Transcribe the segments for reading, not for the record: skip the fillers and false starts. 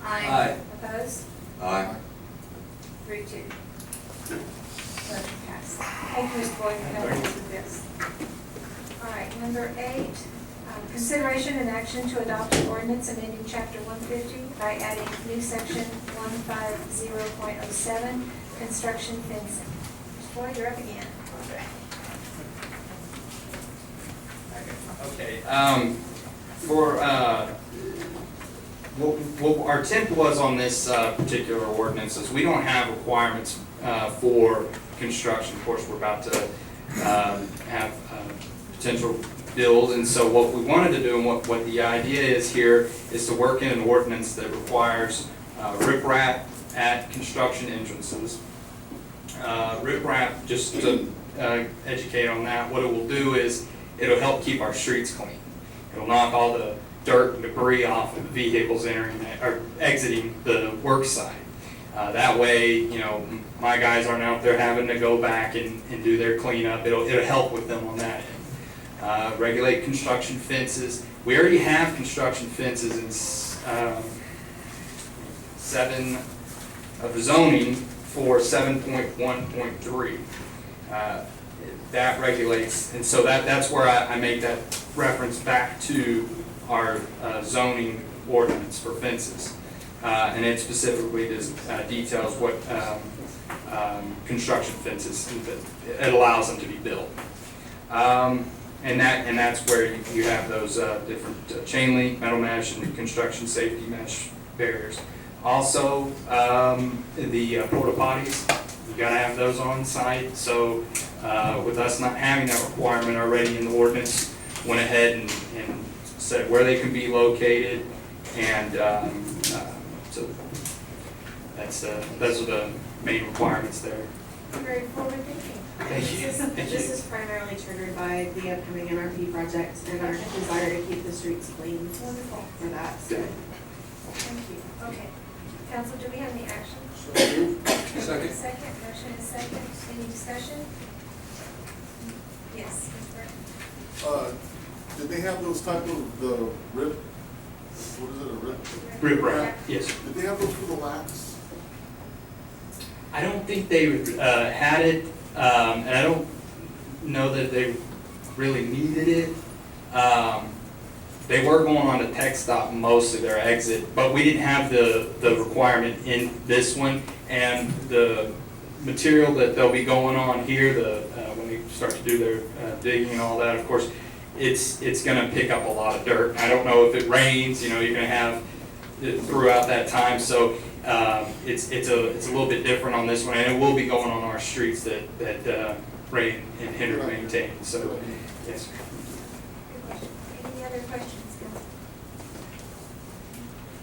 Aye. Opposed? Aye. 3-2. Motion passed. Thank you, Mr. Boyd, for helping us with this. All right, number 8, consideration and action to adopt an ordinance amending chapter 150 by adding new section 150.07, construction fencing. Mr. Boyd, you're up again. Okay, for, what our intent was on this particular ordinance is we don't have requirements for construction. Of course, we're about to have potential build, and so what we wanted to do and what the idea is here is to work in an ordinance that requires riprap at construction entrances. Riprap, just to educate on that, what it will do is it'll help keep our streets clean. It'll knock all the dirt and debris off of the vehicles entering or exiting the work site. That way, you know, my guys aren't out there having to go back and do their cleanup. It'll help with them on that end. Regulate construction fences. We already have construction fences in 7 of the zoning for 7.1.3. That regulates, and so that's where I make that reference back to our zoning ordinance for fences. And it specifically details what construction fences, it allows them to be built. And that's where you have those different chain link, metal mesh, and construction safety mesh barriers. Also, the porta potties, you gotta have those on site. So with us not having that requirement already in the ordinance, went ahead and said where they can be located, and so those are the main requirements there. Very forward thinking. Thank you. This is primarily triggered by the upcoming MRP project and our desire to keep the streets clean. Wonderful. For that. So. Thank you. Okay. Council, do we have any action? Second. Second, motion is second. Any discussion? Yes, Ms. Burton. Did they have those type of, the rip, what is it, a rip? Riprap, yes. Did they have those for the lax? I don't think they had it, and I don't know that they really needed it. They were going on a tech stop most of their exit, but we didn't have the requirement in this one. And the material that they'll be going on here, when they start to do their digging and all that, of course, it's going to pick up a lot of dirt. I don't know if it rains, you know, you're going to have it throughout that time. So it's a little bit different on this one, and it will be going on our streets that rain and hinder maintain. So yes. Good question. Any other questions?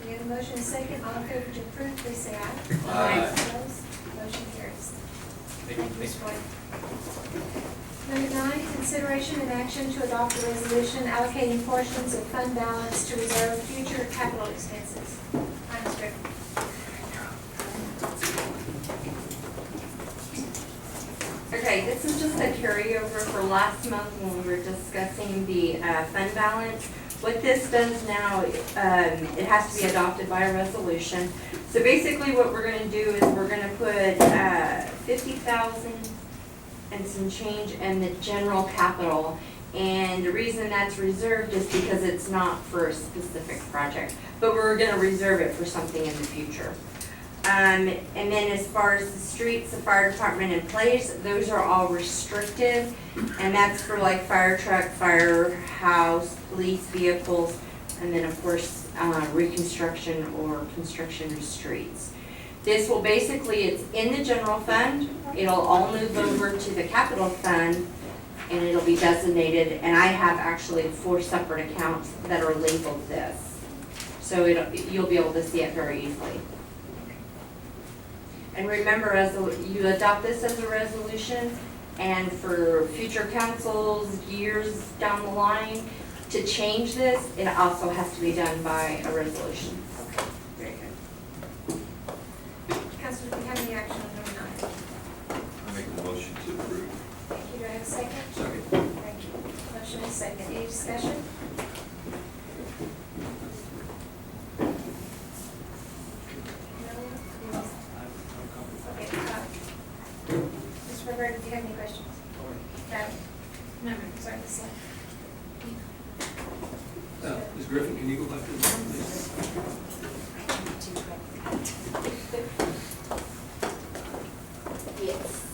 We have a motion and second. All in favor to approve, please say aye. Aye. Opposed? Motion carries. Thank you. Ms. Boyd. Number 9, consideration and action to adopt a resolution allocating portions of fund balance to reserve future capital expenses. Hi, Ms. Griffin. Okay, this is just a carryover for last month when we were discussing the fund balance. What this does now, it has to be adopted by a resolution. So basically what we're going to do is we're going to put $50,000 and some change in the general capital. And the reason that's reserved is because it's not for a specific project, but we're going to reserve it for something in the future. And then as far as the streets, the fire department and police, those are all restrictive. And that's for like fire truck, firehouse, police vehicles, and then of course reconstruction or construction of streets. This will basically, it's in the general fund. It'll all move over to the capital fund and it'll be designated. And I have actually 4 separate accounts that are labeled this. So you'll be able to see it very easily. And remember, you adopt this as a resolution, and for future councils, years down the line, to change this, it also has to be done by a resolution. Okay, very good. Council, do we have any action on number 9? I make the motion to approve. Thank you. Do I have a second? Second. Thank you. Motion is second. Any discussion? you have any questions? No? No, ma'am, sorry, this slide. Ms. Griffin, can you go back to the front, please? Yes.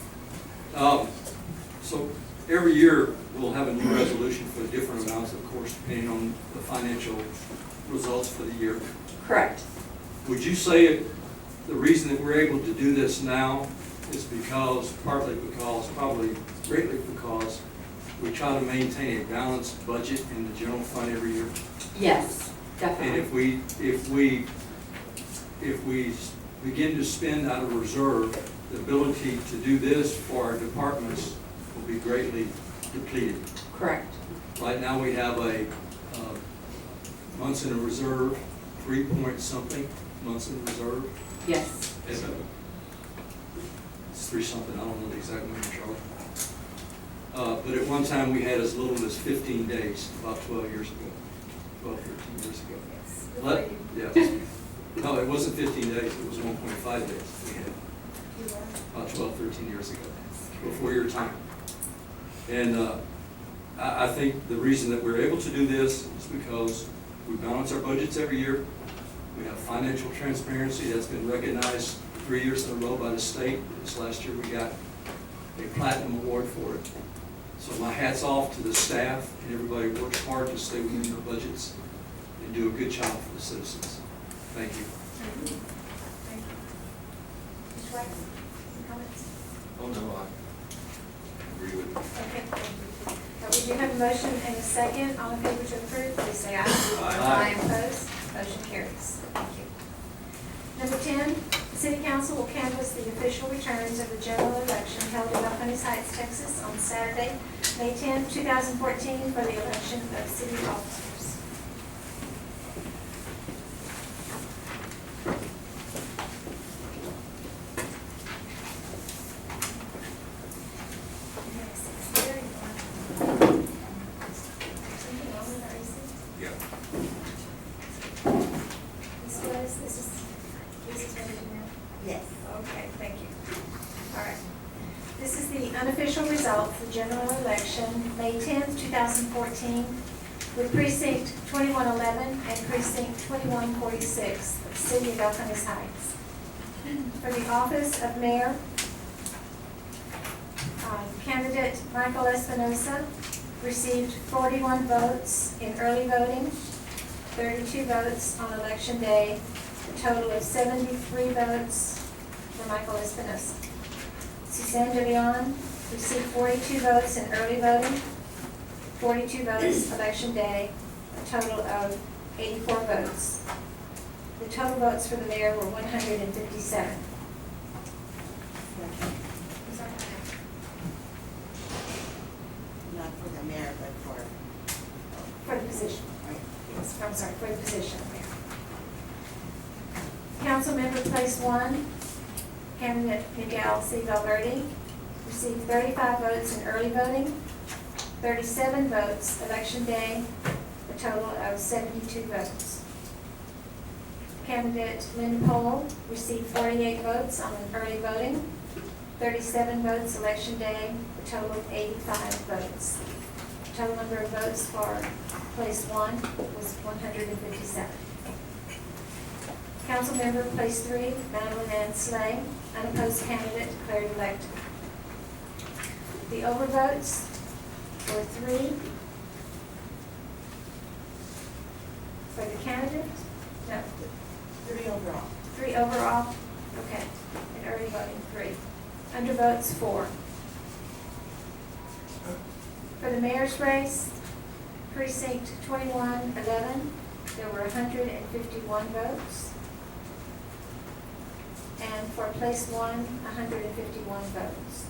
So every year, we'll have a new resolution for different amounts, of course, depending on the financial results for the year. Correct. Would you say the reason that we're able to do this now is partly because, probably greatly because, we try to maintain a balanced budget in the general fund every year? Yes, And definitely. if we begin to spend out of reserve, the ability to do this for our departments will be greatly depleted. Correct. Right now, we have a months in a reserve, 3 point something months in reserve. Yes. It's 3 something, I don't know the exact number, Charlie. But at one time, we had as little as 15 days, about 12 years ago, 12, 13 years ago. Yes. No, it wasn't 15 days, it was 1.5 days we had, about 12, 13 years ago, before your time. And I think the reason that we're able to do this is because we balance our budgets every year. We have financial transparency that's been recognized 3 years in a row by the state. This last year, we got a platinum award for it. So my hat's off to the staff, and everybody works hard to stay within their budgets and do a good job for the citizens. Thank you. Thank you. Mr. Wax, any comments? Oh, no, I agree with you. Okay, thank you. We do have a motion and a second. All in favor to approve, please say aye. Aye. Opposed? Motion carries. Thank you. Number 10, the city council will canvass the official returns of the general election held in Balcones Heights, Texas on Saturday, May 10, 2014 for the election of city officers. Yeah. This is what it is now? Yes. Okay, thank you. All right. This is the unofficial result for the general election, May 10th, 2014, with precinct 2111 and precinct 2146, of the city of Balcones Heights. For the office of mayor, candidate Michael Espinosa received 41 votes in early voting, 32 votes on election day, a total of 73 votes for Michael Espinosa. Suzanne de Leon received 42 votes in early voting, 42 votes election day, a total of 84 votes. The total votes for the mayor were 157. Not for the mayor, but For the position. Yes, I'm sorry, for the position of mayor. Council member place 1, candidate Miguel C. Valverde, received 35 votes in early voting, 37 votes election day, a total of 72 votes. Candidate Linda Pohl received 48 votes on early voting, 37 votes election day, a total of 85 votes. Total number of votes for place 1 was 157. Council member place 3, Madeline Ann Slay, unopposed candidate, declared elected. The overvotes were 3 for the candidate, no, 3 overall. 3 overall, okay, and early voting 3. Undervotes 4. For the mayor's race, precinct 2111, there were 151 votes. And for place 1, 151 votes.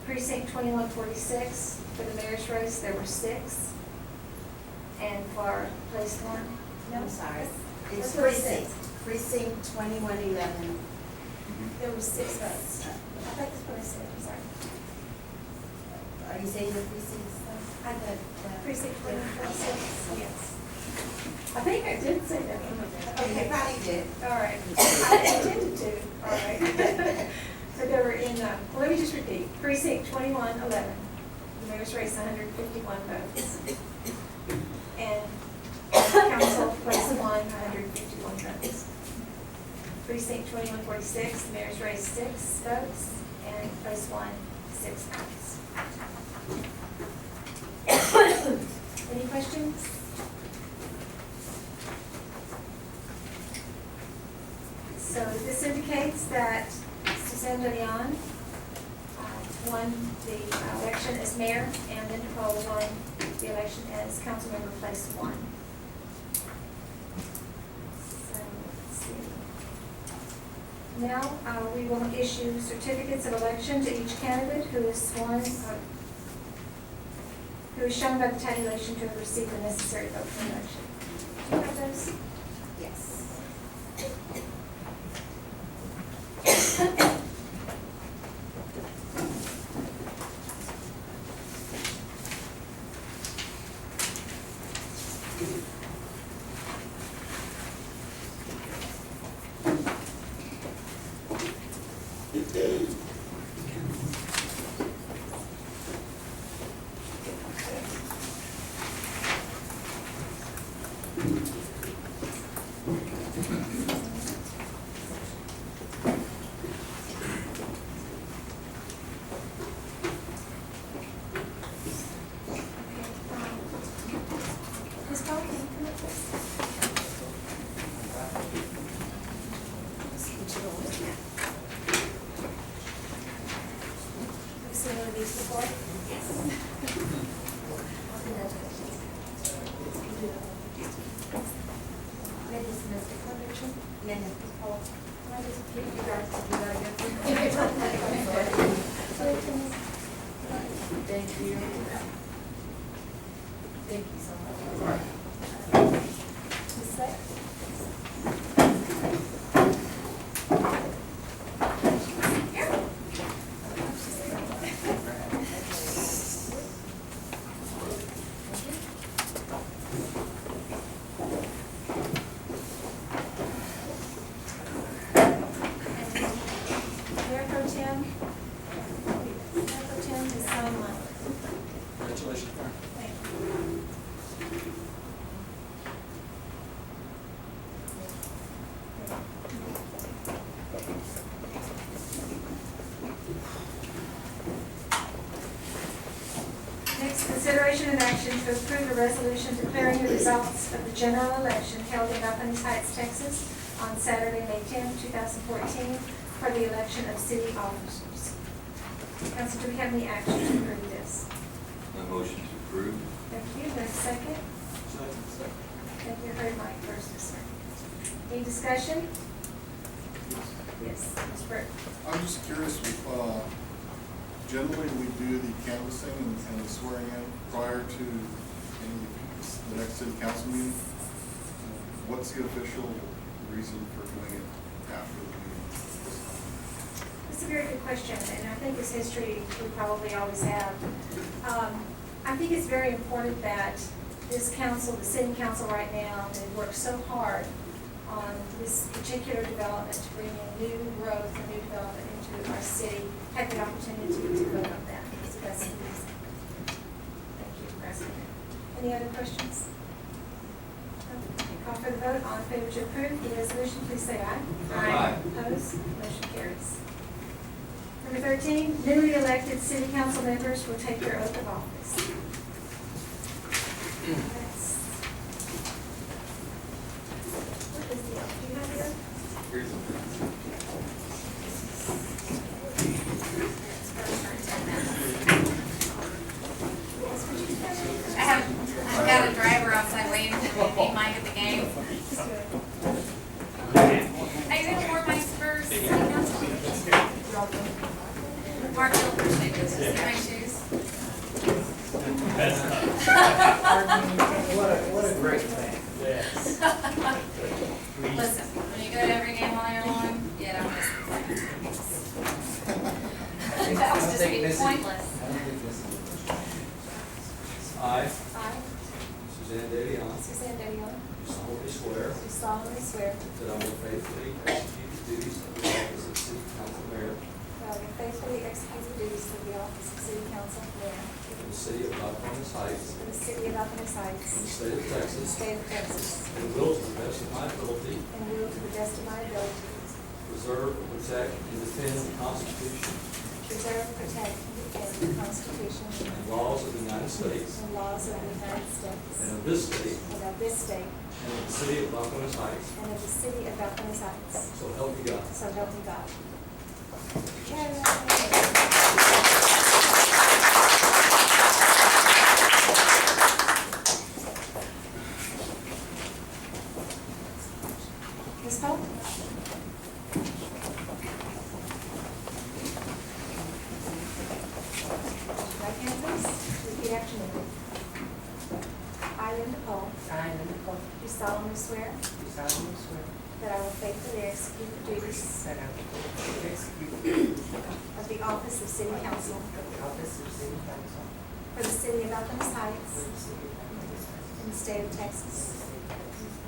Precinct 2146, for the mayor's race, there were 6. And for place 1, I'm sorry. It's That's what it says. precinct 2111. There were 6 votes. I think that's what I said, I'm sorry. Are you saying the precincts though? I did, precinct 2146, yes. I think I did say that. You probably did. All right. I intended to, all right. So there were in, well, let me just repeat. Precinct 2111, the mayor's race, 151 votes. And council, place 1, 151 votes. Precinct 2146, the mayor's race, 6 votes, and place 1, 6 votes. Any questions? So this indicates that Suzanne Deleon won the election as mayor, and then Nicole won the election as council member place 1. So, let's see. Now, we will issue certificates of election to each candidate who is sworn, who is shown by the tabulation to have received the necessary vote for election. Do you have those? Yes. Ms. Paul, can you come up, please? Have you seen one of these before? Yes. Maybe domestic convention? Yeah, Ms. Paul. Can I just give You you guys guys? to do that again? Thank you. Thank you so much. Ms. Slate? Mayor Pro Tem? Mayor Pro Tem is signed mine. Congratulations, Mayor. Thank you. Next, consideration and action to approve a resolution declaring the results of the general election held in Balcones Heights, Texas on Saturday, May 10, 2014, for the election of city officers. Council, do we have any action to approve this? A motion to approve. Thank you. There's a second. Thank you. Heard Mike first, sir. Any discussion? Yes, Ms. Burke. I'm just curious, generally we do the canvassing and the swearing in prior to the next city council meeting. What's the official reason for doing it after the meeting? That's a very good question, and I think it's history we probably always have. I think it's very important that this council, the city council right now, they work so hard on this particular development to bring in new growth and new development into our city, have the opportunity to vote on that. So that's the reason. Thank you, President. Any other questions? No? Call for the vote. All in favor to approve the resolution, please say aye. Aye. Opposed? Motion carries. Number 13, newly elected city council members will take their oath of office. That's- What is the oath? Do you have the oath? Here's Yes, would you stand up? I've got a driver outside waiting for me, he might at the game. Just do it. Are you gonna wear my spurs? City Council? Mark, you'll appreciate this, see my shoes? What a great thing. Yes. Listen, when you go to every game while you're on, you don't miss the thing. That was just being pointless. I, I, Suzanne Davion, Suzanne Deleon, do solemnly swear do solemnly swear that I will faithfully execute the duties of the office of city council mayor that I I will faithfully execute the duties of the office of city council mayor in the city of Balcones Heights, for the city of Balcones in the Heights, state of the Texas, state of Texas, and will to the best of my ability and will to the best of my ability preserve, protect, and defend the Constitution preserve, protect, and defend the Constitution and laws of the United States and laws of the United States and of this state and of this state and of the city of Balcones Heights. and of the city of Balcones Heights. So help me God. So help me God. Ms. Pope? Right hand, please. Repeat after me. I, Linda Pope, I, Linda Pope, do solemnly swear do solemnly swear that I will faithfully execute the duties that I will faithfully execute the duties of the office of city council of the office of city council for the city of Balcones for Heights the city of Balcones Heights, in the state of Texas,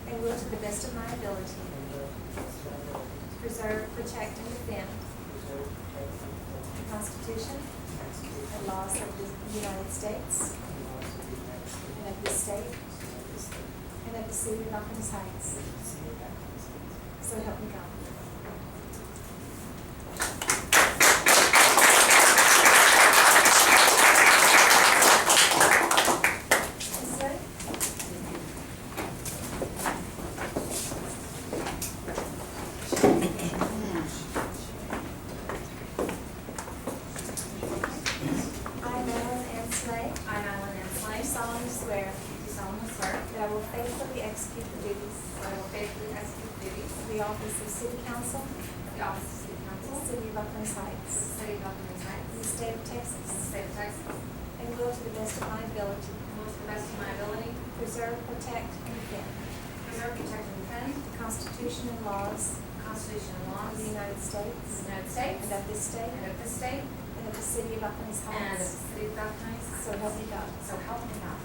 and will to the best of my ability and will to the best of my ability preserve, protect, and defend preserve, protect, and defend the Constitution the Constitution and laws of the United States and laws of the United States and of this state and of this state and of the city of Balcones Heights. and of the city of Balcones Heights. So help me God. Ms. Slade? I, Madeline Ann Slade, I, Madeline Ann do Slade, solemnly swear do solemnly swear that I will faithfully execute the duties that I will faithfully execute the duties of the office of city council of the office of city for council the city of Balcones for the Heights city of Balcones Heights in the state of in the Texas, state of Texas, and will to the best of my ability and will to the best of my ability preserve, protect, and defend preserve, protect, and defend the Constitution and laws the Constitution and of laws the of United the States United States and of this state and of this state and of the city of Balcones and of the Heights. city of Balcones. So help me God. So help me God.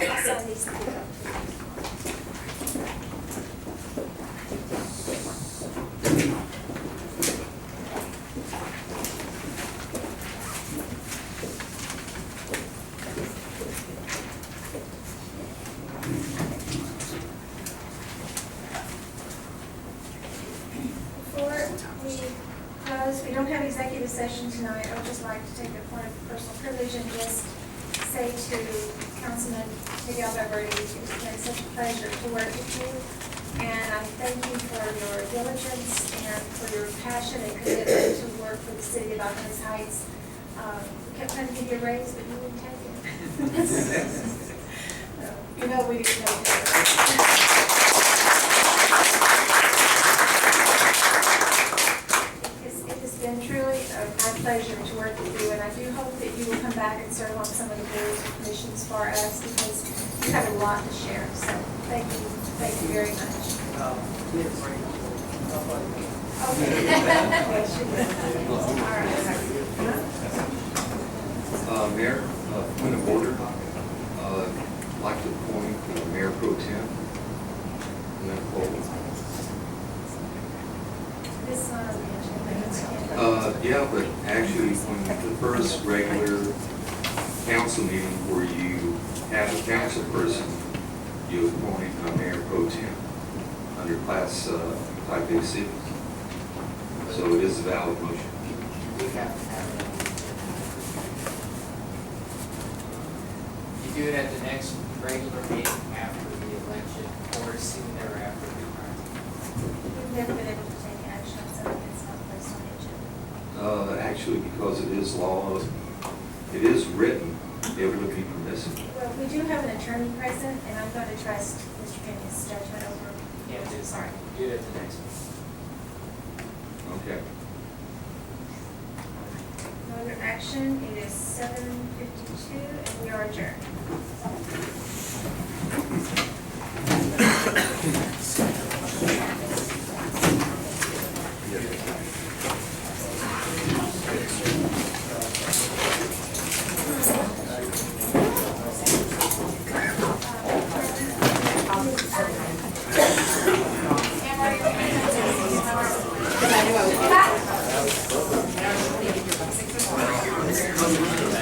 I'll sign these three. Before we close, we don't have executive session tonight. I would just like to take a point of personal privilege and just say to Councilman Miguel Beverly, it's been such a pleasure to work with you. And I thank you for your diligence and for your passion and commitment to work for the city of Balcones Heights. We kept trying to give you a raise, but you wouldn't take it. So, you know we didn't know that. It has been truly my pleasure to work with you, and I do hope that you will come back and serve on some of the boards and commissions for us, because you have a lot to share. So thank you very much. We have a break. Okay. Yes, you will. All right. Mayor, point of order, I'd like to appoint Mayor Pro Tem. Nicole. This is not on the agenda. Yeah, but actually, when the first regular council meeting where you have a council person, you appoint a Mayor Pro Tem under class type A cities. So it is a valid motion. We have to have it. You do it at the next regular meeting after the election or soon thereafter. We've never been able to take action on something that's not placed on the agenda. Actually, because it is law, it is written, it would be permissible. Well, we do have an attorney present, and I'm going to trust Mr. Kenny's judgment over. Yeah, do it. Sorry. Do it at the next one. Okay. No other action. It is 7:52, and we are adjourned. I knew I would.